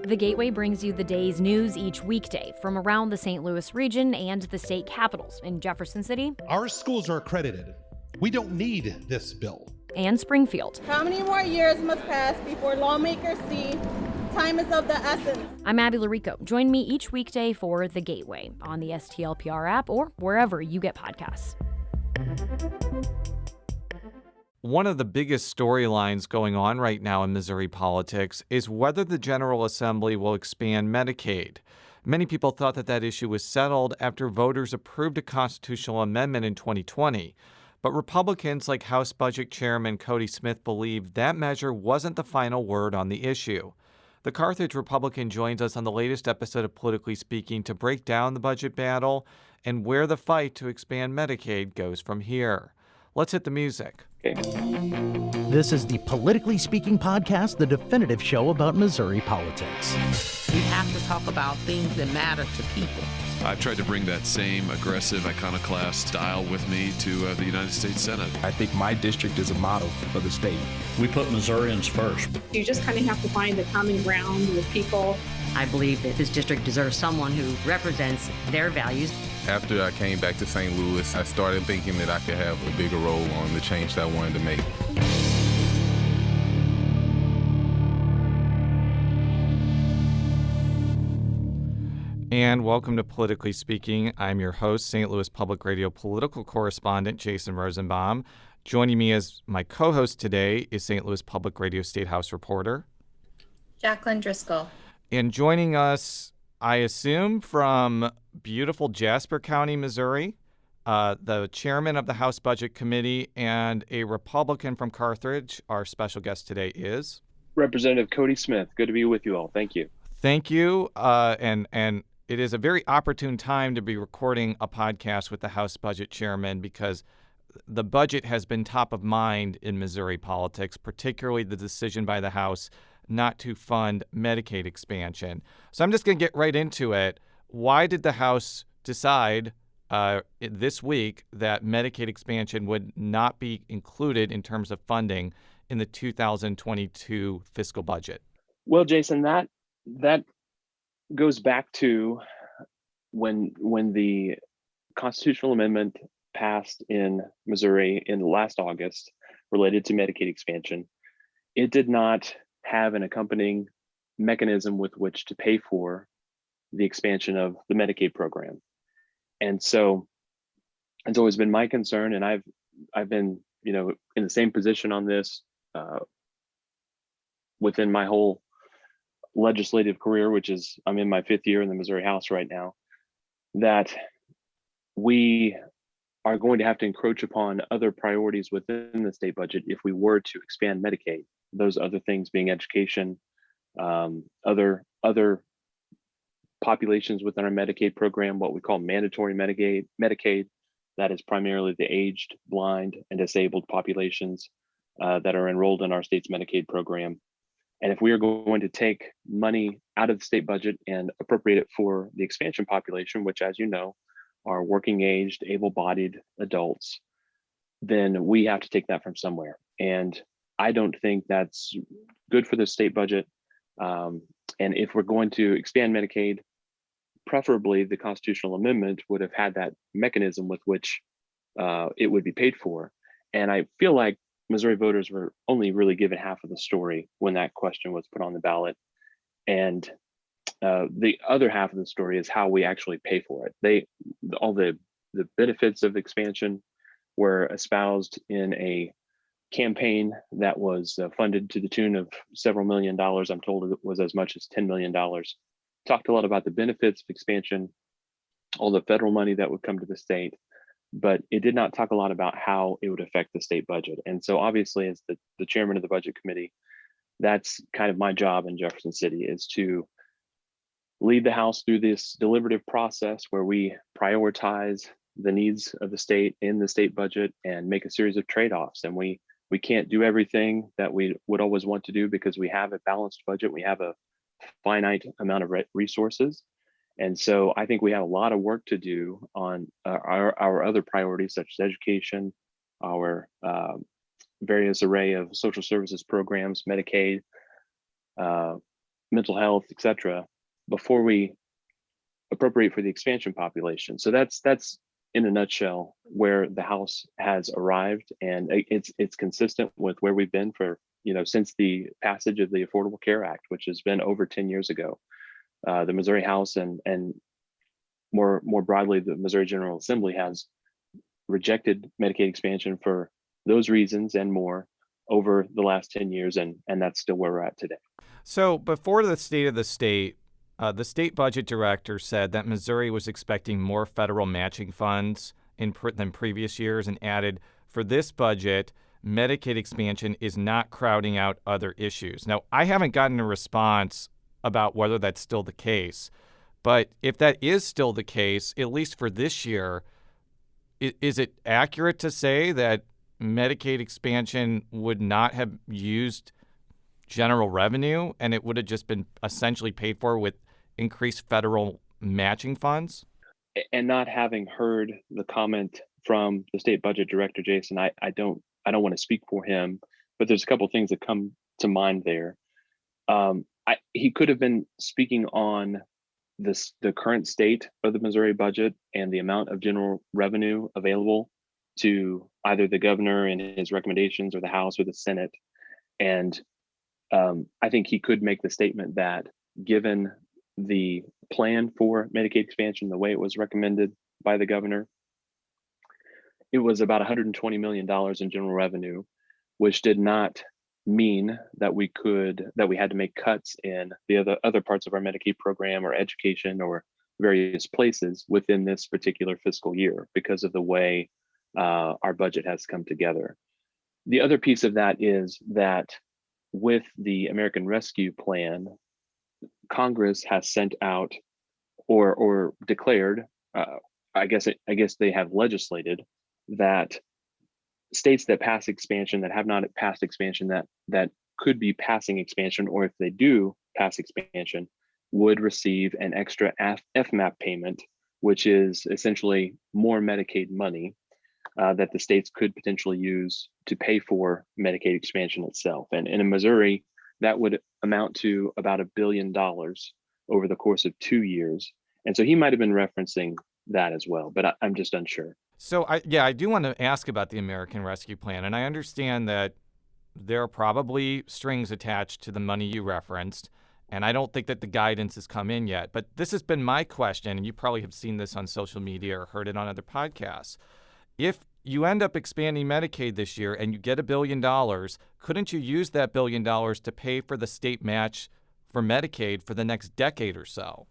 The Gateway brings you the day's news each weekday from around the St. Louis region and the state capitals in Jefferson City. Our schools are accredited. We don't need this bill. And Springfield. How many more years must pass before lawmakers see time is of the essence? I'm Abby Larico. Join me each weekday for The Gateway on the STLPR app or wherever you get podcasts. One of the biggest storylines going on right now in Missouri politics is whether the General Assembly will expand Medicaid. Many people thought that issue was settled after voters approved a constitutional amendment in 2020. But Republicans like House Budget Chairman Cody Smith believe that measure wasn't the final word on the issue. The Cartharge Republican joins us on the latest episode of Politically Speaking to break down the budget battle and where the fight to expand Medicaid goes from here. Let's hit the music. Okay. This is the Politically Speaking podcast, the definitive show about Missouri politics. We have to talk about things that matter to people. I've tried to bring that same aggressive iconoclast style with me to the United States Senate. I think my district is a model for the state. We put Missourians first. You just kind of have to find the common ground with people. I believe that this district deserves someone who represents their values. After I came back to St. Louis, I started thinking that I could have a bigger role on the change that I wanted to make. And welcome to Politically Speaking. I'm your host, St. Louis Public Radio political correspondent Jason Rosenbaum. Joining me as my co-host today is St. Louis Public Radio State House reporter Jaclyn Driscoll. And joining us, I assume, from beautiful Jasper County, Missouri, the chairman of the House Budget Committee and a Republican from Cartharge. Our special guest today is Representative Cody Smith. Good to be with you all. Thank you. Thank you. And it is a very opportune time to be recording a podcast with the House Budget Chairman because the budget has been top of mind in Missouri politics, particularly the decision by the House not to fund Medicaid expansion. So I'm just going to get right into it. Why did the House decide this week that Medicaid expansion would not be included in terms of funding in the 2022 fiscal budget? Well, Jason, that goes back to when the constitutional amendment passed in Missouri in last August related to Medicaid expansion. It did not have an accompanying mechanism with which to pay for the expansion of the Medicaid program. And so it's always been my concern, and I've been, in the same position on this within my whole legislative career, which is I'm in my 5th year in the Missouri House right now, that we are going to have to encroach upon other priorities within the state budget if we were to expand Medicaid. Those other things being education, other populations within our Medicaid program, what we call mandatory Medicaid, that is primarily the aged, blind, and disabled populations that are enrolled in our state's Medicaid program. And if we are going to take money out of the state budget and appropriate it for the expansion population, which, as you know, are working aged, able-bodied adults, then we have to take that from somewhere. And I don't think that's good for the state budget. And if we're going to expand Medicaid, preferably the constitutional amendment would have had that mechanism with which it would be paid for. And I feel like Missouri voters were only really given half of the story when that question was put on the ballot. And the other half of the story is how we actually pay for it. All the benefits of expansion were espoused in a campaign that was funded to the tune of several $1 million. I'm told it was as much as $10 million. Talked a lot about the benefits of expansion, all the federal money that would come to the state, but it did not talk a lot about how it would affect the state budget. And so obviously, as the chairman of the budget committee, that's kind of my job in Jefferson City, is to lead the House through this deliberative process where we prioritize the needs of the state in the state budget and make a series of trade-offs. And we can't do everything that we would always want to do because we have a balanced budget. We have a finite amount of resources. And so I think we have a lot of work to do on our other priorities, such as education, our various array of social services programs, Medicaid, mental health, etc., before we appropriate for the expansion population. So that's in a nutshell where the House has arrived, and it's consistent with where we've been for since the passage of the Affordable Care Act, which has been over 10 years ago. The Missouri House and more broadly the Missouri General Assembly has rejected Medicaid expansion for those reasons and more over the last 10 years, and that's still where we're at today. So before the state of the state budget director said that Missouri was expecting more federal matching funds than previous years, and added, for this budget, Medicaid expansion is not crowding out other issues. Now, I haven't gotten a response about whether that's still the case, but if that is still the case, at least for this year, is it accurate to say that Medicaid expansion would not have used general revenue and it would have just been essentially paid for with increased federal matching funds? And not having heard the comment from the state budget director, Jason, I don't want to speak for him, but there's a couple of things that come to mind there. He could have been speaking on the current state of the Missouri budget and the amount of general revenue available to either the governor and his recommendations or the House or the Senate. And I think he could make the statement that given the plan for Medicaid expansion, the way it was recommended by the governor, it was about $120 million in general revenue, which did not mean that we had to make cuts in the other parts of our Medicaid program or education or various places within this particular fiscal year because of the way our budget has come together. The other piece of that is that with the American Rescue Plan, Congress has sent out or declared, I guess they have legislated that states that pass expansion, that have not passed expansion, that could be passing expansion, or if they do pass expansion, would receive an extra FMAP payment, which is essentially more Medicaid money that the states could potentially use to pay for Medicaid expansion itself. And in Missouri, that would amount to about $1 billion over the course of 2 years. And so he might have been referencing that as well, but I'm just unsure. So I do want to ask about the American Rescue Plan, and I understand that there are probably strings attached to the money you referenced, and I don't think that the guidance has come in yet. But this has been my question, and you probably have seen this on social media or heard it on other podcasts. If you end up expanding Medicaid this year and you get $1 billion, couldn't you use that $1 billion to pay for the state match for Medicaid for the next decade or so?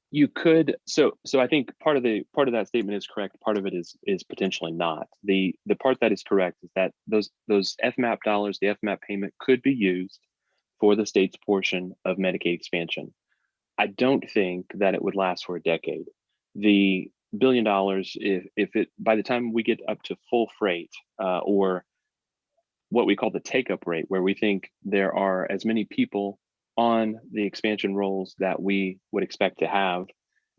You could. So I think part of that statement is correct. Part of it is potentially not. The part that is correct is that those FMAP dollars, the FMAP payment, could be used for the state's portion of Medicaid expansion. I don't think that it would last for a decade. The $1 billion, if it by the time we get up to full freight, or what we call the take-up rate, where we think there are as many people on the expansion rolls that we would expect to have,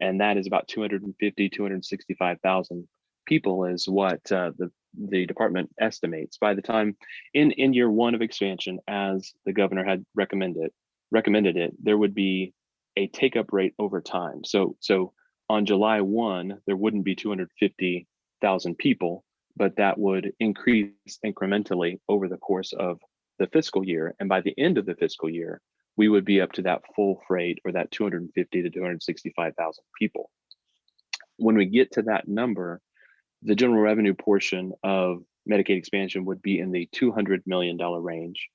and that is about 265,000 people is what the department estimates. By the time in year one of expansion, as the governor had recommended it, there would be a take-up rate over time. So on July 1, there wouldn't be 250,000 people, but that would increase incrementally over the course of the fiscal year. And by the end of the fiscal year, we would be up to that full freight, or that 250 to 265,000 people. When we get to that number, the general revenue portion of Medicaid expansion would be in the $200 million range,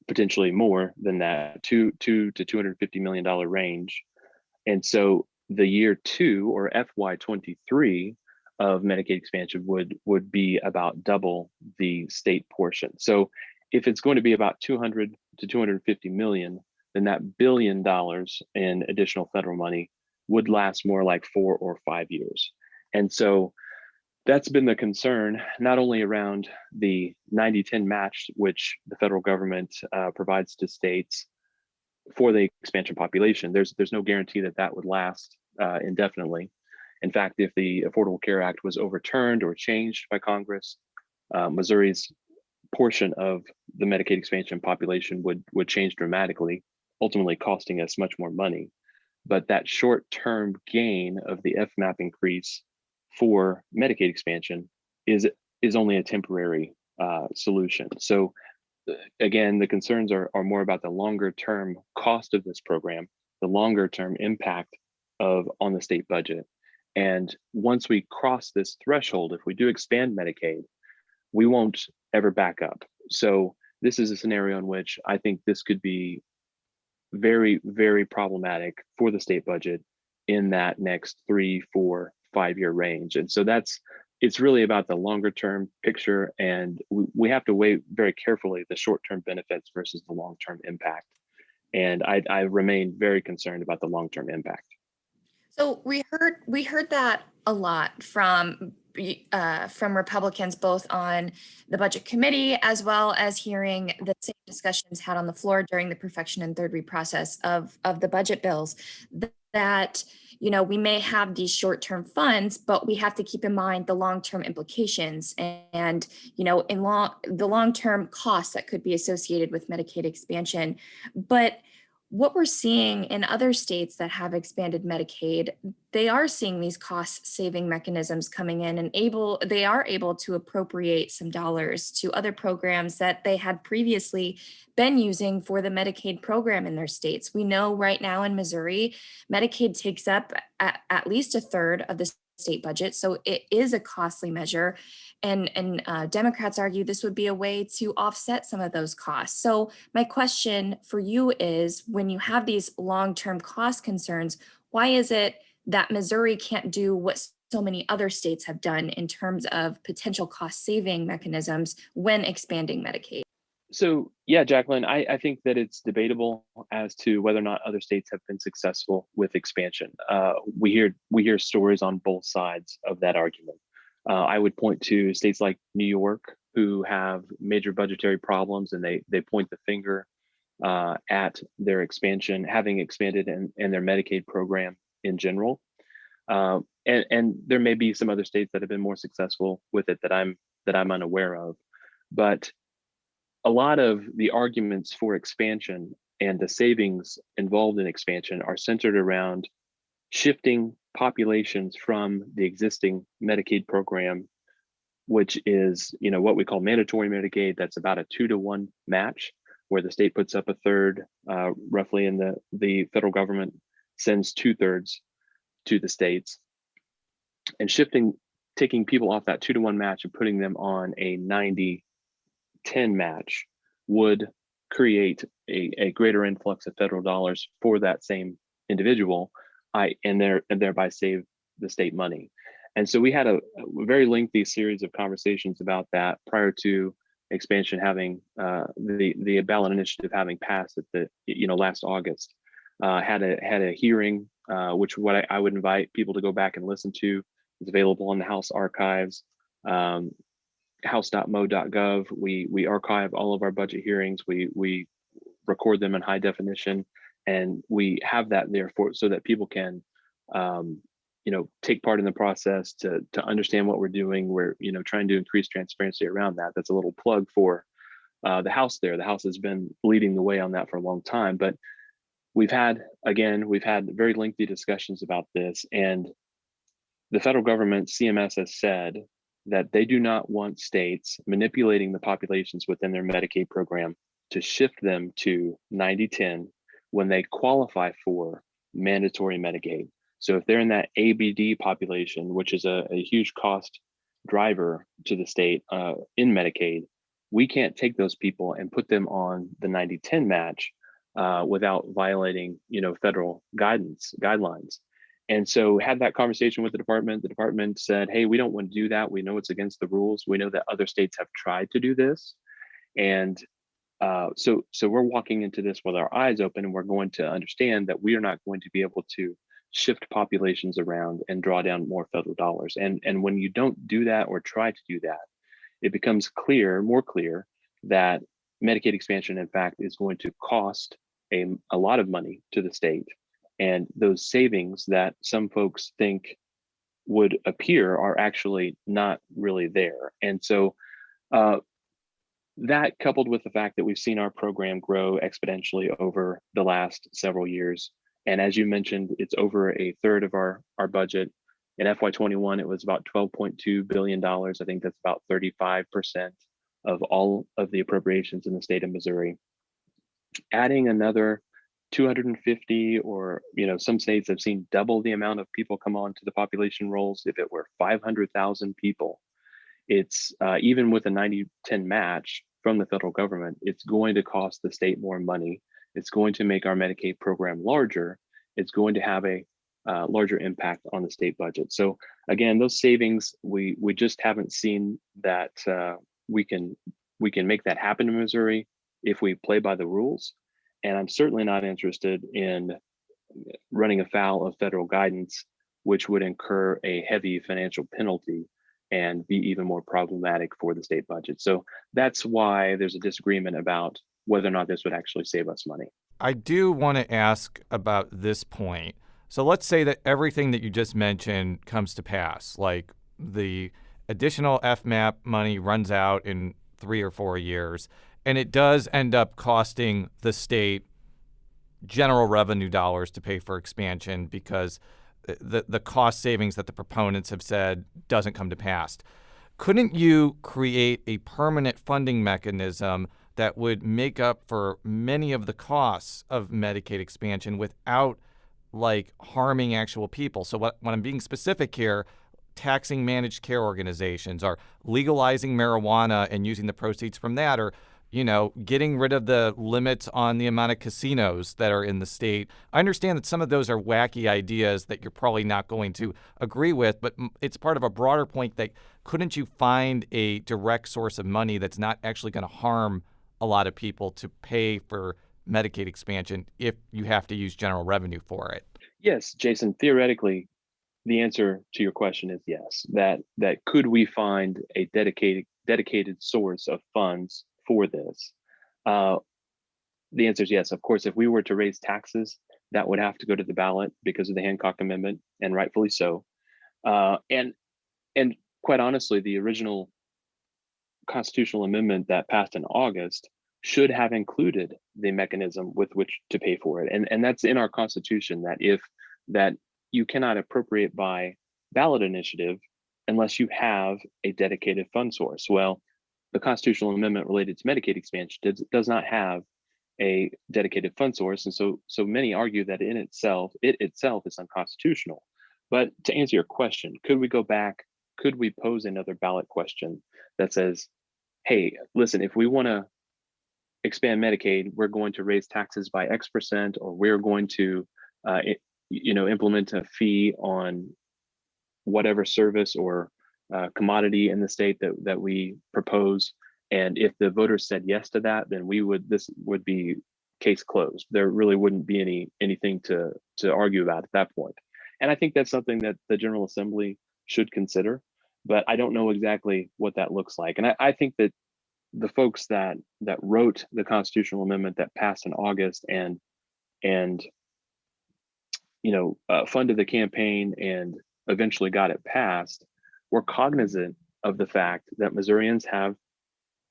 potentially more than that, $2 to $250 million range. And so the year two, or FY23 of Medicaid expansion would be about double the state portion. So if it's going to be about 200 to 250 million, then that $1 billion in additional federal money would last more like 4 or 5 years. And so that's been the concern, not only around the 90-10 match, which the federal government provides to states for the expansion population. There's no guarantee that would last indefinitely. In fact, if the Affordable Care Act was overturned or changed by Congress, Missouri's portion of the Medicaid expansion population would change dramatically, ultimately costing us much more money. But that short-term gain of the FMAP increase for Medicaid expansion is only a temporary solution. So again, the concerns are more about the longer-term cost of this program, the longer-term impact on the state budget. And once we cross this threshold, if we do expand Medicaid, we won't ever back up. So this is a scenario in which I think this could be very, very problematic for the state budget in that next 3, 4, 5-year range. And so it's really about the longer term picture, and we have to weigh very carefully the short-term benefits versus the long-term impact. And I remain very concerned about the long-term impact. So we heard that a lot from Republicans, both on the Budget Committee as well as hearing the same discussions had on the floor during the perfection and third read process of the budget bills, that we may have these short-term funds, but we have to keep in mind the long-term implications and the long-term costs that could be associated with Medicaid expansion. But what we're seeing in other states that have expanded Medicaid, they are seeing these cost-saving mechanisms coming in, and they are able to appropriate some dollars to other programs that they had previously been using for the Medicaid program in their states. We know right now in Missouri, Medicaid takes up at least a third of the state budget, so it is a costly measure. And Democrats argue this would be a way to offset some of those costs. So my question for you is, when you have these long-term cost concerns, why is it that Missouri can't do what so many other states have done in terms of potential cost-saving mechanisms when expanding Medicaid? So yeah, Jaclyn, I think that it's debatable as to whether or not other states have been successful with expansion. We hear stories on both sides of that argument. I would point to states like New York, who have major budgetary problems, and they point the finger at their expansion, having expanded in their Medicaid program in general. And there may be some other states that have been more successful with it that I'm unaware of. But a lot of the arguments for expansion and the savings involved in expansion are centered around shifting populations from the existing Medicaid program, which is what we call mandatory Medicaid. That's about a 2-to-1 match, where the state puts up a third roughly, and the federal government sends 2/3 to the states. And taking people off that 2-to-1 match and putting them on a 90-10 match would create a greater influx of federal dollars for that same individual, and thereby save the state money. And so we had a very lengthy series of conversations about that prior to expansion having the ballot initiative having passed at the last August. Had a hearing, which what I would invite people to go back and listen to. It's available on the House archives, house.mo.gov. We archive all of our budget hearings. We record them in high definition, and we have that there so that people can take part in the process to understand what we're doing. We're trying to increase transparency around that. That's a little plug for the House there. The House has been leading the way on that for a long time, but we've had very lengthy discussions about this, and the federal government, CMS, has said that they do not want states manipulating the populations within their Medicaid program to shift them to 90-10 when they qualify for mandatory Medicaid. So if they're in that ABD population, which is a huge cost driver to the state in Medicaid, we can't take those people and put them on the 90-10 match without violating federal guidelines. And so had that conversation with the department. The department said, hey, we don't want to do that. We know it's against the rules. We know that other states have tried to do this. And so we're walking into this with our eyes open, and we're going to understand that we are not going to be able to shift populations around and draw down more federal dollars. And when you don't do that or try to do that, it becomes more clear that Medicaid expansion, in fact, is going to cost a lot of money to the state. And those savings that some folks think would appear are actually not really there. And so That, coupled with the fact that we've seen our program grow exponentially over the last several years. And as you mentioned, it's over a third of our budget. In FY21, it was about $12.2 billion. I think that's about 35% of all of the appropriations in the state of Missouri. Adding another 250, or some states have seen double the amount of people come on to the population rolls. If it were 500,000 people, it's even with a 90-10 match from the federal government, it's going to cost the state more money. It's going to make our Medicaid program larger. It's going to have a larger impact on the state budget. So again, those savings, we just haven't seen that we can make that happen in Missouri if we play by the rules. And I'm certainly not interested in running afoul of federal guidance, which would incur a heavy financial penalty and be even more problematic for the state budget. So that's why there's a disagreement about whether or not this would actually save us money. I do want to ask about this point. So let's say that everything that you just mentioned comes to pass, like the additional FMAP money runs out in 3 or 4 years, and it does end up costing the state general revenue dollars to pay for expansion because the cost savings that the proponents have said doesn't come to pass. Couldn't you create a permanent funding mechanism that would make up for many of the costs of Medicaid expansion without harming actual people? So what I'm being specific here, taxing managed care organizations, or legalizing marijuana and using the proceeds from that, or getting rid of the limits on the amount of casinos that are in the state. I understand that some of those are wacky ideas that you're probably not going to agree with, but it's part of a broader point that couldn't you find a direct source of money that's not actually going to harm a lot of people to pay for Medicaid expansion if you have to use general revenue for it? Yes, Jason, theoretically, the answer to your question is yes. That could we find a dedicated source of funds for this? The answer is yes. Of course, if we were to raise taxes, that would have to go to the ballot because of the Hancock Amendment, and rightfully so. And quite honestly, the original constitutional amendment that passed in August should have included the mechanism with which to pay for it. And that's in our Constitution, that you cannot appropriate by ballot initiative unless you have a dedicated fund source. Well, the constitutional amendment related to Medicaid expansion does not have a dedicated fund source. And so many argue that it itself is unconstitutional. But to answer your question, could we go back? Could we pose another ballot question that says, hey, listen, if we want to expand Medicaid, we're going to raise taxes by X percent, or we're going to implement a fee on whatever service or commodity in the state that we propose. And if the voters said yes to that, then this would be case closed. There really wouldn't be anything to argue about at that point. And I think that's something that the General Assembly should consider, but I don't know exactly what that looks like. And I think that the folks that wrote the constitutional amendment that passed in August and funded the campaign and eventually got it passed were cognizant of the fact that Missourians have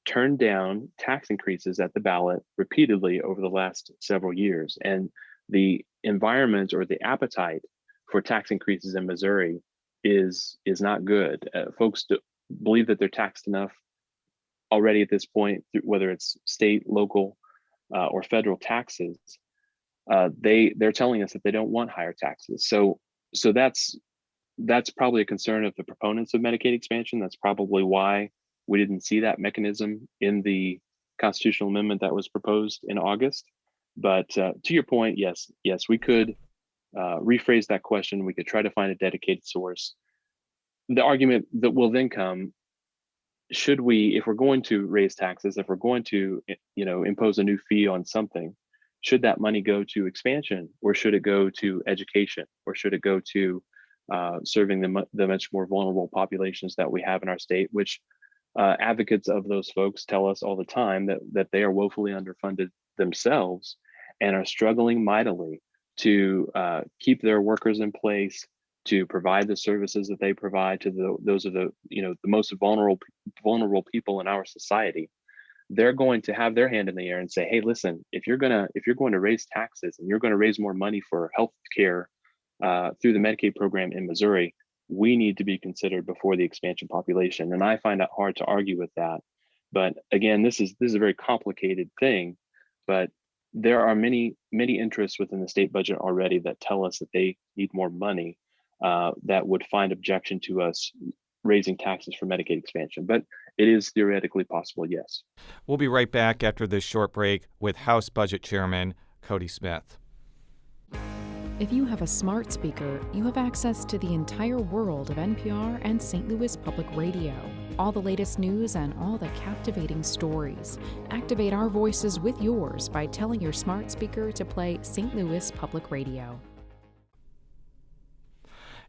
turned down tax increases at the ballot repeatedly over the last several years. And the environment or the appetite for tax increases in Missouri is not good. Folks believe that they're taxed enough already at this point, whether it's state, local, or federal taxes. They're telling us that they don't want higher taxes. So that's probably a concern of the proponents of Medicaid expansion. That's probably why we didn't see that mechanism in the constitutional amendment that was proposed in August. But to your point, yes, we could rephrase that question. We could try to find a dedicated source. The argument that will then come, should we, if we're going to raise taxes, if we're going to impose a new fee on something, should that money go to expansion, or should it go to education, or should it go to serving the much more vulnerable populations that we have in our state, which advocates of those folks tell us all the time that they are woefully underfunded themselves and are struggling mightily to keep their workers in place, to provide the services that they provide to those of the most vulnerable people in our society. they're going to have their hand in the air and say, hey, listen, if you're going to raise taxes and you're going to raise more money for health care through the Medicaid program in Missouri, we need to be considered before the expansion population. And I find it hard to argue with that. But again, this is a very complicated thing, but there are many interests within the state budget already that tell us that they need more money that would find objection to us raising taxes for Medicaid expansion. But it is theoretically possible, yes. We'll be right back after this short break with House Budget Chairman Cody Smith. If you have a smart speaker, you have access to the entire world of NPR and St. Louis Public Radio. All the latest news and all the captivating stories. Activate our voices with yours by telling your smart speaker to play St. Louis Public Radio.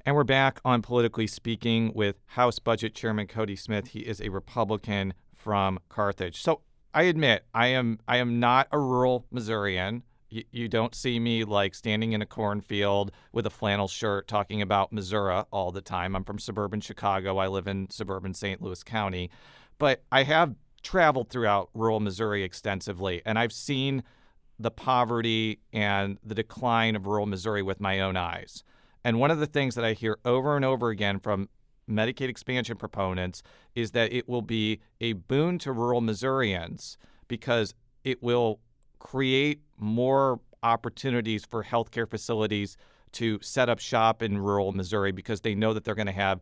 And we're back on Politically Speaking with House Budget Chairman Cody Smith. He is a Republican from Carthage. So I admit, I am not a rural Missourian. You don't see me like standing in a cornfield with a flannel shirt talking about Missouri all the time. I'm from suburban Chicago. I live in suburban St. Louis County. But I have traveled throughout rural Missouri extensively, and I've seen the poverty and the decline of rural Missouri with my own eyes. And one of the things that I hear over and over again from Medicaid expansion proponents is that it will be a boon to rural Missourians because it will create more opportunities for healthcare facilities to set up shop in rural Missouri because they know that they're going to have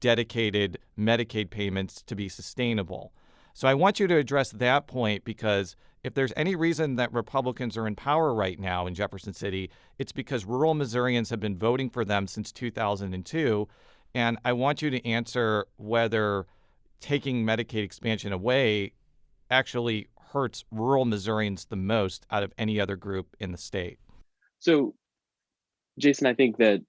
dedicated Medicaid payments to be sustainable. So I want you to address that point because if there's any reason that Republicans are in power right now in Jefferson City, it's because rural Missourians have been voting for them since 2002. And I want you to answer whether taking Medicaid expansion away actually hurts rural Missourians the most out of any other group in the state. So, Jason, I think that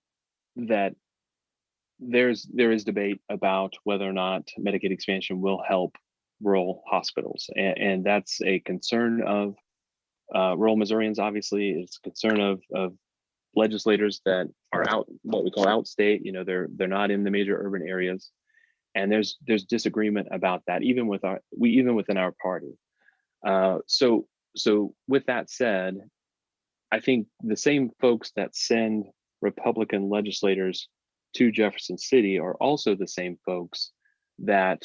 there is debate about whether or not Medicaid expansion will help rural hospitals, and that's a concern of rural Missourians. Obviously, it's a concern of legislators that are out, what we call outstate. You know, they're not in the major urban areas, and there's disagreement about that even within our party. So with that said, I think the same folks that send Republican legislators to Jefferson City are also the same folks that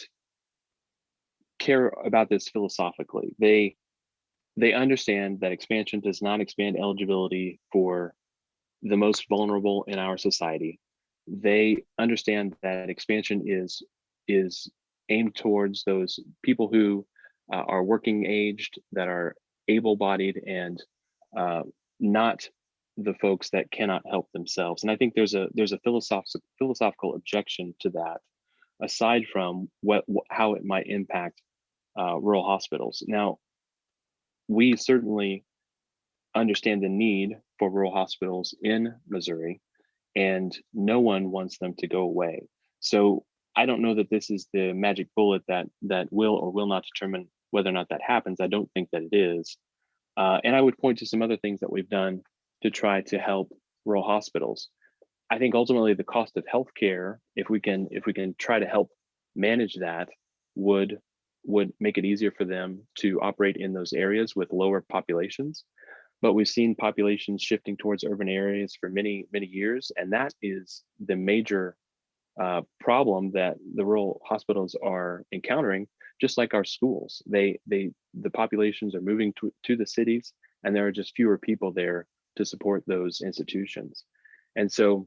care about this philosophically. They understand that expansion does not expand eligibility for the most vulnerable in our society. They understand that expansion is aimed towards those people who are working aged, that are able-bodied, and not the folks that cannot help themselves. And I think there's a philosophical objection to that, aside from how it might impact rural hospitals. Now, we certainly understand the need for rural hospitals in Missouri, and no one wants them to go away. So I don't know that this is the magic bullet that will or will not determine whether or not that happens. I don't think that it is. And I would point to some other things that we've done to try to help rural hospitals. I think ultimately the cost of healthcare, if we can try to help manage that, would make it easier for them to operate in those areas with lower populations. But we've seen populations shifting towards urban areas for many, many years, and that is the major problem that the rural hospitals are encountering. Just like our schools, the populations are moving to the cities, and there are just fewer people there to support those institutions. And so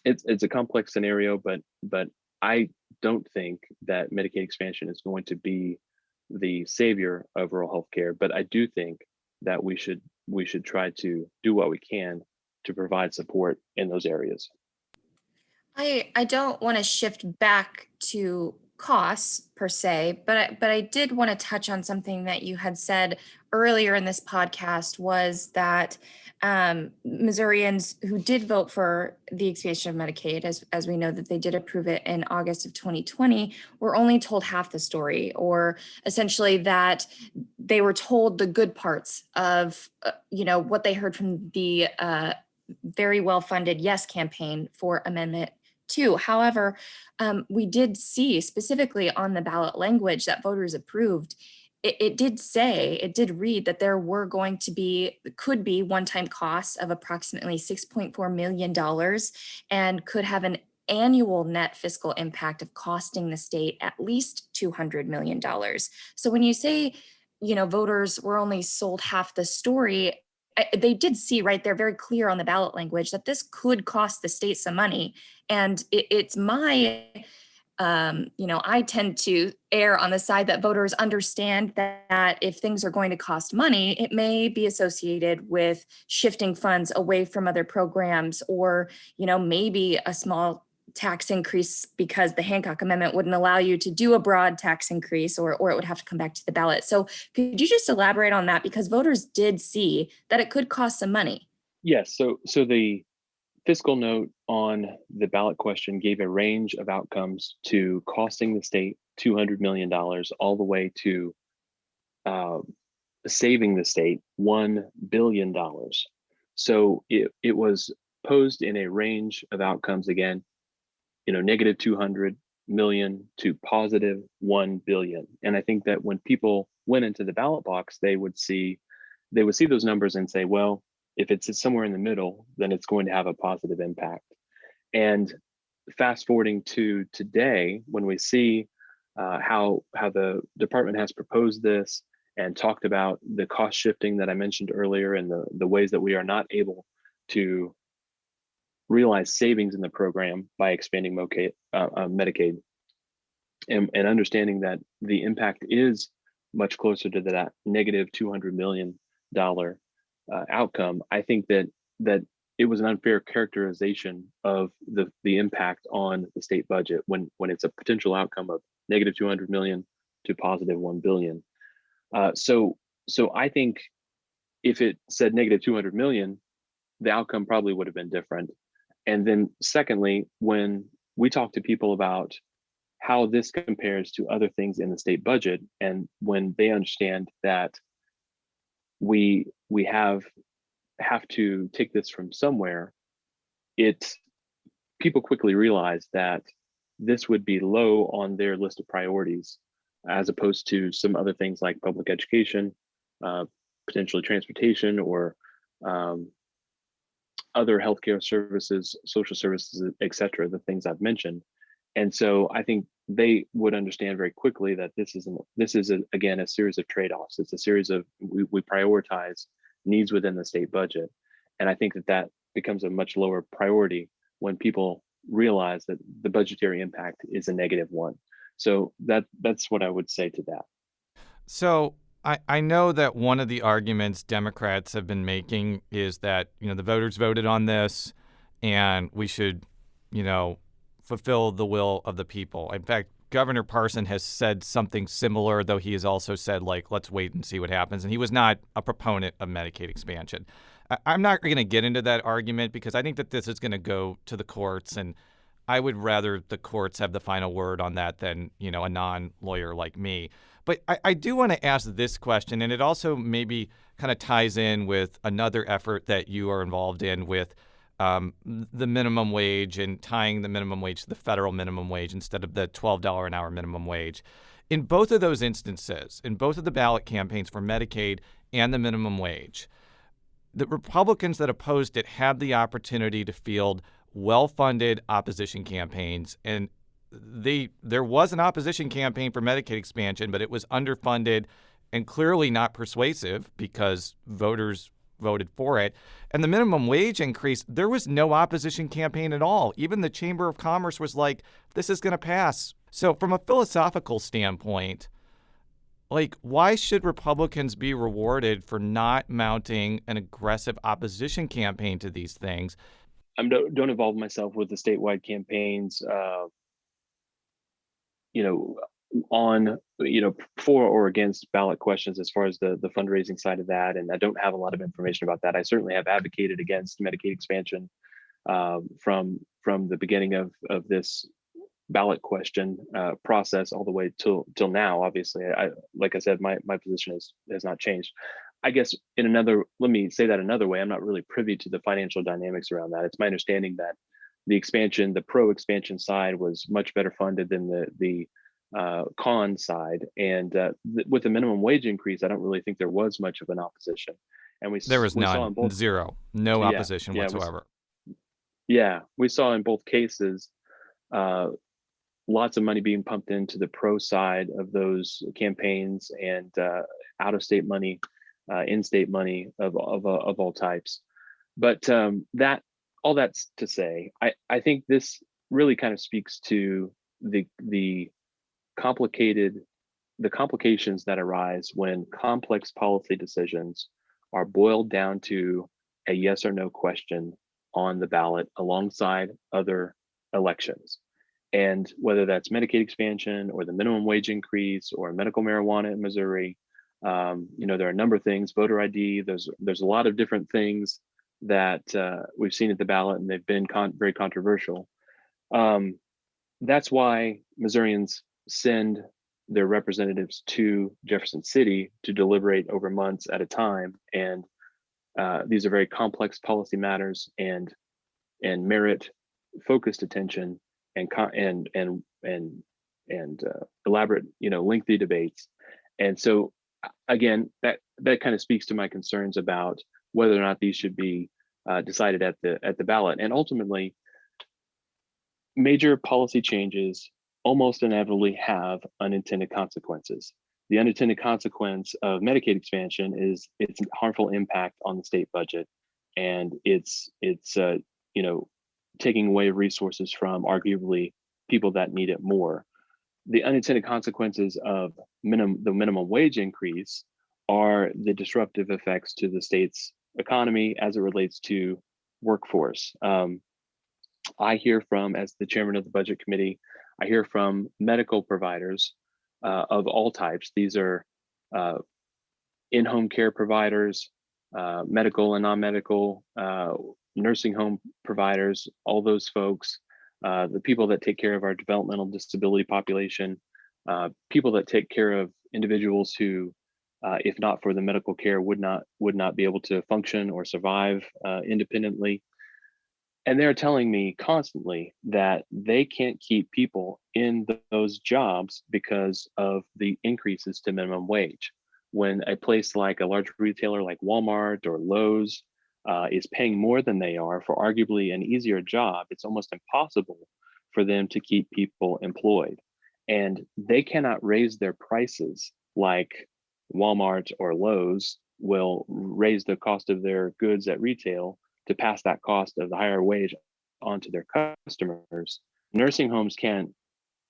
it's a complex scenario, but I don't think that Medicaid expansion is going to be the savior of rural healthcare. But I do think that we should try to do what we can to provide support in those areas. I don't want to shift back to costs per se, but I did want to touch on something that you had said earlier in this podcast, was that Missourians who did vote for the expansion of Medicaid, as we know that they did approve it in August of 2020, were only told half the story, or essentially that they were told the good parts of what they heard from the very well-funded Yes campaign for Amendment 2. However, we did see specifically on the ballot language that voters approved, it did read that there were could be one-time costs of approximately $6.4 million and could have an annual net fiscal impact of costing the state at least $200 million. So when you say, voters were only sold half the story, they did see, right, they're very clear on the ballot language that this could cost the state some money. And it's my, I tend to err on the side that voters understand that if things are going to cost money, it may be associated with shifting funds away from other programs, or, maybe a small tax increase because the Hancock Amendment wouldn't allow you to do a broad tax increase, or it would have to come back to the ballot. So could you just elaborate on that? Because voters did see that it could cost some money. Yes. So the fiscal note on the ballot question gave a range of outcomes to costing the state $200 million all the way to saving the state $1 billion. So it was posed in a range of outcomes, again, negative 200 million to positive 1 billion. And I think that when people went into the ballot box, they would see those numbers and say, well, if it's somewhere in the middle, then it's going to have a positive impact. And fast forwarding to today, when we see how the department has proposed this and talked about the cost shifting that I mentioned earlier, and the ways that we are not able to realize savings in the program by expanding Medicaid, and understanding that the impact is much closer to that negative $200 million outcome, I think that it was an unfair characterization of the impact on the state budget when it's a potential outcome of negative 200 million to positive 1 billion. So I think if it said negative 200 million, the outcome probably would have been different. And then secondly, when we talk to people about how this compares to other things in the state budget, and when they understand that we have to take this from somewhere, people quickly realize that this would be low on their list of priorities, as opposed to some other things like public education, potentially transportation, or other healthcare services, social services, et cetera, the things I've mentioned. And so I think they would understand very quickly that this is again a series of trade-offs. It's a series of we prioritize needs within the state budget, and I think that becomes a much lower priority when people realize that the budgetary impact is a negative one. So that's what I would say to that. So I know that one of the arguments Democrats have been making is that, the voters voted on this and we should, fulfill the will of the people. In fact, Governor Parson has said something similar, though he has also said, let's wait and see what happens. And he was not a proponent of Medicaid expansion. I'm not going to get into that argument because I think that this is going to go to the courts, and I would rather the courts have the final word on that than, a non-lawyer like me. But I do want to ask this question, and it also maybe kind of ties in with another effort that you are involved in with the minimum wage and tying the minimum wage to the federal minimum wage instead of the $12 an hour minimum wage. In both of those instances, in both of the ballot campaigns for Medicaid and the minimum wage, the Republicans that opposed it had the opportunity to field well-funded opposition campaigns, and there was an opposition campaign for Medicaid expansion, but it was underfunded and clearly not persuasive because voters voted for it. And the minimum wage increase, there was no opposition campaign at all. Even the Chamber of Commerce was like, this is going to pass. So from a philosophical standpoint, why should Republicans be rewarded for not mounting an aggressive opposition campaign to these things? I don't involve myself with the statewide campaigns, on, for or against ballot questions as far as the fundraising side of that. And I don't have a lot of information about that. I certainly have advocated against Medicaid expansion from the beginning of this ballot question process all the way till now. Obviously, like I said, my position has not changed. I guess let me say that another way, I'm not really privy to the financial dynamics around that. It's my understanding that the pro expansion side was much better funded than the con side. And with the minimum wage increase, I don't really think there was much of an opposition. And there was saw none, in both, zero, no opposition whatsoever. We saw in both cases lots of money being pumped into the pro side of those campaigns, and out-of-state money, in-state money of all types. But all that's to say, I think this really kind of speaks to the complications that arise when complex policy decisions are boiled down to a yes or no question on the ballot alongside other elections. And whether that's Medicaid expansion or the minimum wage increase or medical marijuana in Missouri, there are a number of things, voter ID, there's a lot of different things that we've seen at the ballot, and they've been very controversial. That's why Missourians send their representatives to Jefferson City to deliberate over months at a time. And these are very complex policy matters and merit focused attention and elaborate, lengthy debates. And so again, that kind of speaks to my concerns about whether or not these should be decided at the ballot. And ultimately, major policy changes almost inevitably have unintended consequences. The unintended consequence of Medicaid expansion is its harmful impact on the state budget, and it's taking away resources from arguably people that need it more. The unintended consequences of the minimum wage increase are the disruptive effects to the state's economy as it relates to workforce. I hear from, as the chairman of the budget committee, I hear from medical providers of all types. These are in-home care providers, medical and non-medical, nursing home providers, all those folks, the people that take care of our developmental disability population, people that take care of individuals who, if not for the medical care, would not be able to function or survive independently. And they're telling me constantly that they can't keep people in those jobs because of the increases to minimum wage. When a place like a large retailer like Walmart or Lowe's is paying more than they are for arguably an easier job, it's almost impossible for them to keep people employed. And they cannot raise their prices like Walmart or Lowe's will raise the cost of their goods at retail to pass that cost of the higher wage onto their customers. Nursing homes can't,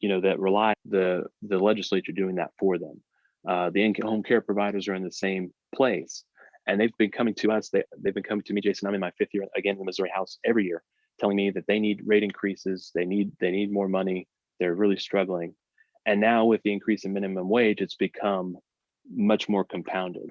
that rely the legislature doing that for them. The in-home care providers are in the same place, and they've been coming to us. They've been coming to me, Jason. I'm in my 5th year again in the Missouri House every year, telling me that they need rate increases. They need more money. They're really struggling. And now with the increase in minimum wage, it's become much more compounded,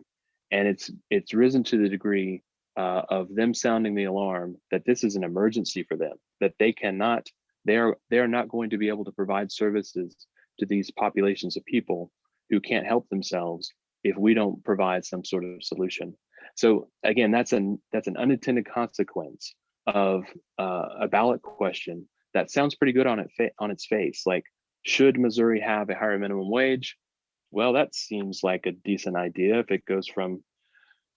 and it's risen to the degree of them sounding the alarm that this is an emergency for them, that they are not going to be able to provide services to these populations of people who can't help themselves if we don't provide some sort of solution. So again, that's an unintended consequence of a ballot question that sounds pretty good on its face. Like, should Missouri have a higher minimum wage? Well, that seems like a decent idea if it goes from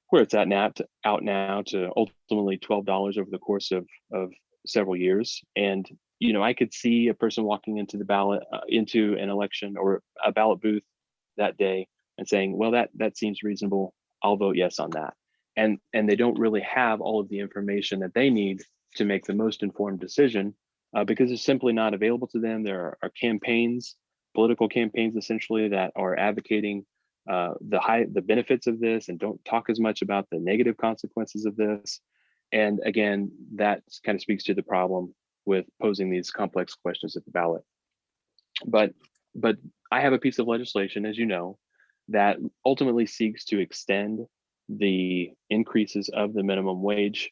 where it's at now to ultimately $12 over the course of several years. And I could see a person walking into into an election or a ballot booth that day and saying, well, that seems reasonable. I'll vote yes on that. And they don't really have all of the information that they need to make the most informed decision because it's simply not available to them. There are campaigns, political campaigns essentially, that are advocating the benefits of this and don't talk as much about the negative consequences of this. And again, that kind of speaks to the problem with posing these complex questions at the ballot. But I have a piece of legislation, as you know, that ultimately seeks to extend the increases of the minimum wage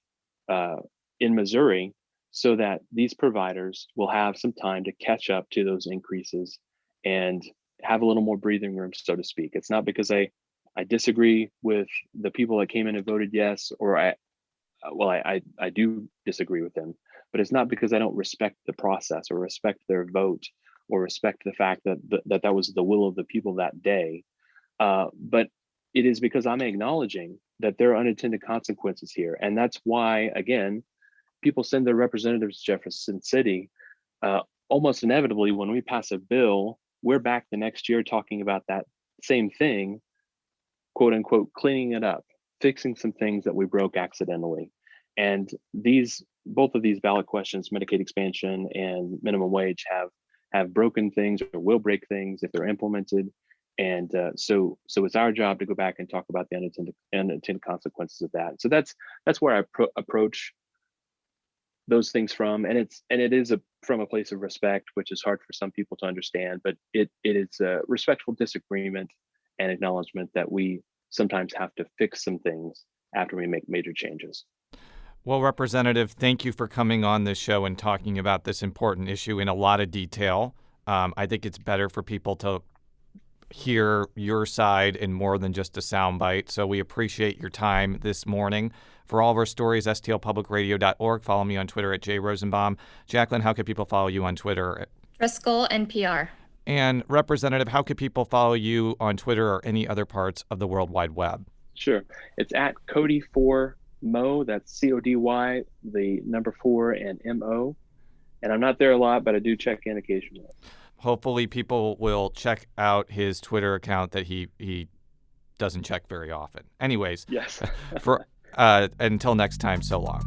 in Missouri so that these providers will have some time to catch up to those increases and have a little more breathing room, so to speak. It's not because I disagree with the people that came in and voted yes, or I do disagree with them, but it's not because I don't respect the process or respect their vote or respect the fact that that was the will of the people that day. But it is because I'm acknowledging that there are unintended consequences here. And that's why, again, people send their representatives to Jefferson City. Almost inevitably, when we pass a bill, we're back the next year talking about that same thing, quote unquote, cleaning it up, fixing some things that we broke accidentally. And both of these ballot questions, Medicaid expansion and minimum wage, have broken things or will break things if they're implemented. And so it's our job to go back and talk about the unintended consequences of that. So that's where I approach those things from, and it is from a place of respect, which is hard for some people to understand, but it is a respectful disagreement and acknowledgement that we sometimes have to fix some things after we make major changes. Well, Representative, thank you for coming on this show and talking about this important issue in a lot of detail. I think it's better for people to hear your side in more than just a soundbite. So we appreciate your time this morning. For all of our stories, stlpublicradio.org. Follow me on Twitter at @Rosenbaum. Jaclyn, how can people follow you on Twitter? Driscoll NPR. And Representative, how can people follow you on Twitter or any other parts of the World Wide Web? Sure. It's at Cody4Mo. That's CODY, the number 4 and MO. And I'm not there a lot, but I do check in occasionally. Hopefully people will check out his Twitter account that he doesn't check very often. Anyways, yes. Until next time, so long.